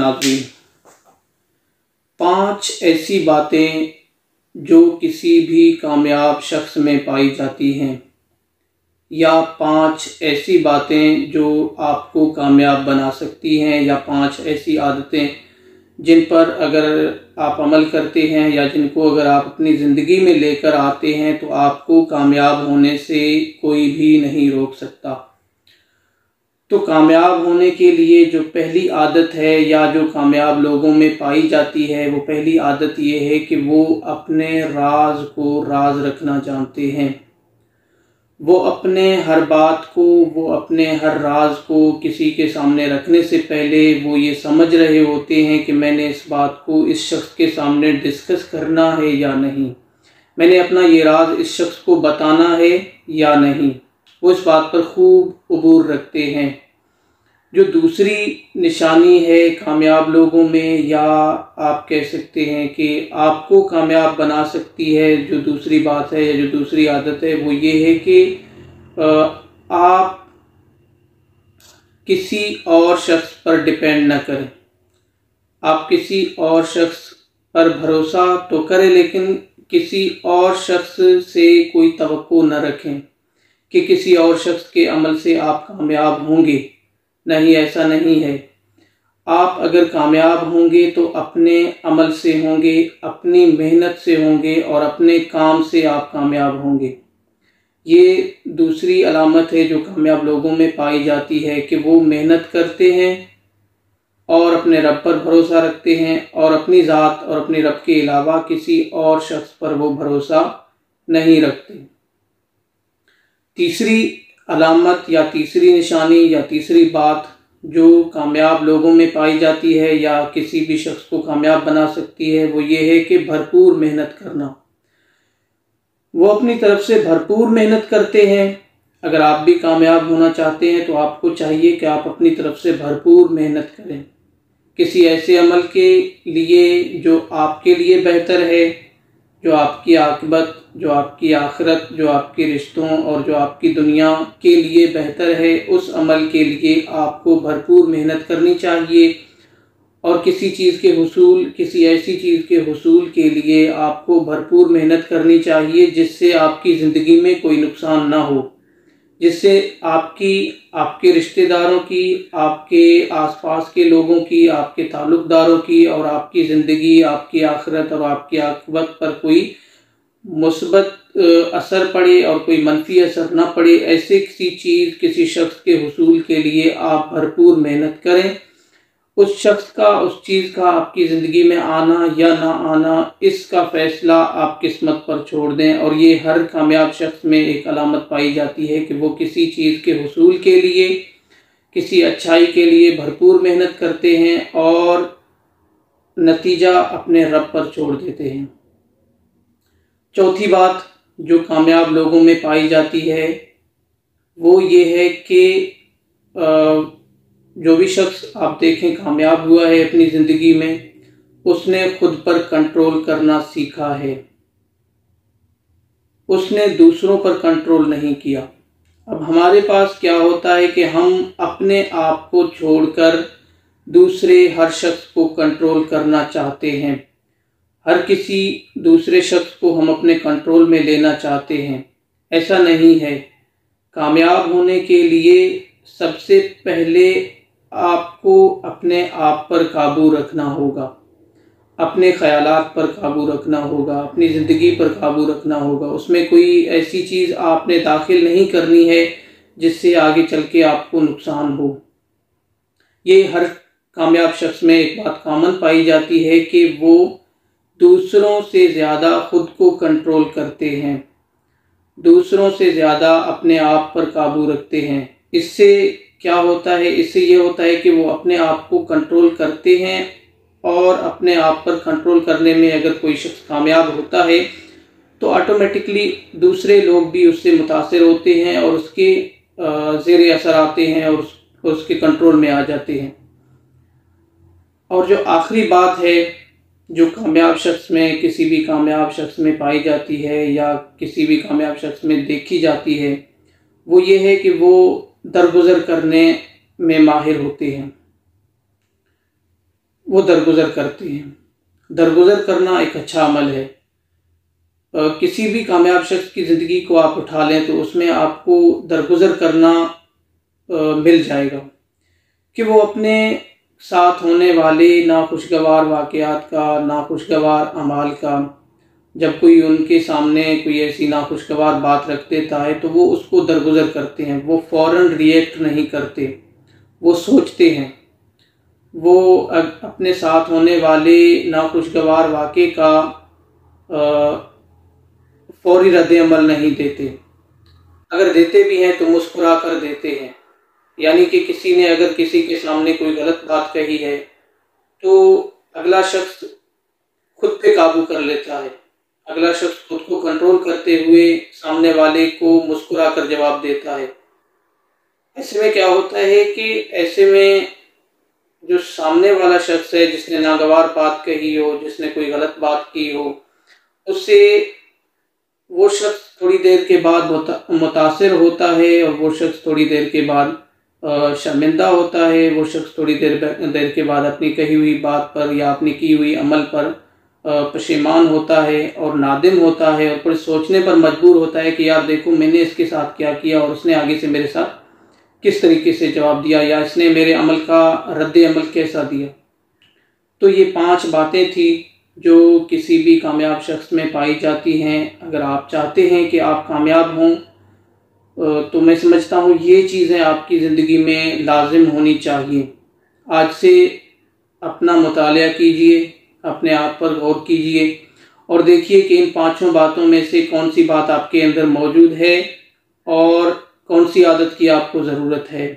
नाज़रीन, 5 ऐसी बातें जो किसी भी कामयाब शख्स में पाई जाती हैं, या 5 ऐसी बातें जो आपको कामयाब बना सकती हैं, या 5 ऐसी आदतें जिन पर अगर आप अमल करते हैं या जिनको अगर आप अपनी ज़िंदगी में लेकर आते हैं तो आपको कामयाब होने से कोई भी नहीं रोक सकता। तो कामयाब होने के लिए जो पहली आदत है या जो कामयाब लोगों में पाई जाती है, वो पहली आदत ये है कि वो अपने राज को राज रखना जानते हैं। वो अपने हर बात को, वो अपने हर राज को किसी के सामने रखने से पहले वो ये समझ रहे होते हैं कि मैंने इस बात को इस शख्स के सामने डिस्कस करना है या नहीं, मैंने अपना ये राज इस शख्स को बताना है या नहीं। वो इस बात पर खूब उबूर रखते हैं। जो दूसरी निशानी है कामयाब लोगों में, या आप कह सकते हैं कि आपको कामयाब बना सकती है, जो दूसरी बात है या जो दूसरी आदत है, वो ये है कि आप किसी और शख्स पर डिपेंड न करें। आप किसी और शख्स पर भरोसा तो करें, लेकिन किसी और शख्स से कोई तवक्को न रखें कि किसी और शख्स के अमल से आप कामयाब होंगे। नहीं, ऐसा नहीं है। आप अगर कामयाब होंगे तो अपने अमल से होंगे, अपनी मेहनत से होंगे और अपने काम से आप कामयाब होंगे। ये दूसरी अलामत है जो कामयाब लोगों में पाई जाती है कि वो मेहनत करते हैं और अपने रब पर भरोसा रखते हैं और अपनी ज़ात और अपने रब के अलावा किसी और शख्स पर वो भरोसा नहीं रखते। तीसरी अलामत या तीसरी निशानी या तीसरी बात जो कामयाब लोगों में पाई जाती है या किसी भी शख्स को कामयाब बना सकती है, वो ये है कि भरपूर मेहनत करना। वो अपनी तरफ से भरपूर मेहनत करते हैं। अगर आप भी कामयाब होना चाहते हैं तो आपको चाहिए कि आप अपनी तरफ से भरपूर मेहनत करें किसी ऐसे अमल के लिए जो आपके लिए बेहतर है, जो आपकी आक़िबत, जो आपकी आखिरत, जो आपके रिश्तों और जो आपकी दुनिया के लिए बेहतर है। उस अमल के लिए आपको भरपूर मेहनत करनी चाहिए और किसी चीज़ के हुसूल, किसी ऐसी चीज़ के हुसूल के लिए आपको भरपूर मेहनत करनी चाहिए जिससे आपकी ज़िंदगी में कोई नुकसान ना हो, जिससे आपके रिश्तेदारों की, आपके आसपास के लोगों की, आपके ताल्लुक़दारों की और आपकी ज़िंदगी, आपकी आखिरत और आपकी आक़िबत पर कोई मुस्बत असर पड़े और कोई मनफी असर ना पड़े। ऐसे किसी चीज़, किसी शख्स के हुसूल के लिए आप भरपूर मेहनत करें। उस शख्स का, उस चीज़ का आपकी ज़िंदगी में आना या ना आना, इसका फ़ैसला आप किस्मत पर छोड़ दें। और ये हर कामयाब शख्स में एक अलामत पाई जाती है कि वो किसी चीज़ के हुसूल के लिए, किसी अच्छाई के लिए भरपूर मेहनत करते हैं और नतीजा अपने रब पर छोड़ देते हैं। चौथी बात जो कामयाब लोगों में पाई जाती है वो ये है कि जो भी शख्स आप देखें कामयाब हुआ है अपनी ज़िंदगी में, उसने खुद पर कंट्रोल करना सीखा है, उसने दूसरों पर कंट्रोल नहीं किया। अब हमारे पास क्या होता है कि हम अपने आप को छोड़कर दूसरे हर शख्स को कंट्रोल करना चाहते हैं। हर किसी दूसरे शख्स को हम अपने कंट्रोल में लेना चाहते हैं। ऐसा नहीं है। कामयाब होने के लिए सबसे पहले आपको अपने आप पर काबू रखना होगा, अपने ख़यालात पर काबू रखना होगा, अपनी ज़िंदगी पर काबू रखना होगा। उसमें कोई ऐसी चीज़ आपने दाखिल नहीं करनी है जिससे आगे चल के आपको नुकसान हो। ये हर कामयाब शख्स में एक बात कॉमन पाई जाती है कि वो दूसरों से ज़्यादा खुद को कंट्रोल करते हैं, दूसरों से ज़्यादा अपने आप पर काबू रखते हैं। इससे क्या होता है? इससे ये होता है कि वो अपने आप को कंट्रोल करते हैं और अपने आप पर कंट्रोल करने में अगर कोई शख्स कामयाब होता है तो ऑटोमेटिकली दूसरे लोग भी उससे मुतासिर होते हैं और उसके ज़ेरे असर आते हैं और उसके कंट्रोल में आ जाते हैं। और जो आखिरी बात है जो कामयाब शख्स में, किसी भी कामयाब शख्स में पाई जाती है या किसी भी कामयाब शख्स में देखी जाती है, वो ये है कि वो दरगुजर करने में माहिर होते हैं। वो दरगुजर करते हैं। दरगुजर करना एक अच्छा अमल है। किसी भी कामयाब शख्स की ज़िंदगी को आप उठा लें तो उसमें आपको दरगुजर करना मिल जाएगा कि वो अपने साथ होने वाले नाखुशगवार वाक़यात का, नाखुशगवार अमाल का, जब कोई उनके सामने कोई ऐसी नाखुशगवार बात रख देता है तो वो उसको दरगुजर करते हैं। वो फ़ौरन रिएक्ट नहीं करते, वो सोचते हैं। वो अपने साथ होने वाले नाखुशगवार वाक़े का फौरी रद्द-ए-अमल नहीं देते। अगर देते भी हैं तो मुस्कुरा कर देते हैं। यानी कि किसी ने अगर किसी के सामने कोई गलत बात कही है तो अगला शख्स खुद पे काबू कर लेता है। अगला शख्स खुद को कंट्रोल करते हुए सामने वाले को मुस्कुरा कर जवाब देता है। ऐसे में क्या होता है कि ऐसे में जो सामने वाला शख्स है जिसने नागवार बात कही हो, जिसने कोई गलत बात की हो, उससे वो शख्स थोड़ी देर के बाद मुतासिर होता है और वो शख्स थोड़ी देर के बाद शर्मिंदा होता है। वो शख्स थोड़ी देर के बाद अपनी कही हुई बात पर या अपनी की हुई अमल पर पशेमान होता है और नादिम होता है और फिर सोचने पर मजबूर होता है कि यार देखो मैंने इसके साथ क्या किया और उसने आगे से मेरे साथ किस तरीके से जवाब दिया या इसने मेरे अमल का रद्द-ए-अमल कैसा दिया। तो ये 5 बातें थी जो किसी भी कामयाब शख्स में पाई जाती हैं। अगर आप चाहते हैं कि आप कामयाब हों तो मैं समझता हूँ ये चीज़ें आपकी ज़िंदगी में लाजिम होनी चाहिए। आज से अपना मुतालिया कीजिए, अपने आप पर गौर कीजिए और देखिए कि इन 5 बातों में से कौन सी बात आपके अंदर मौजूद है और कौन सी आदत की आपको ज़रूरत है।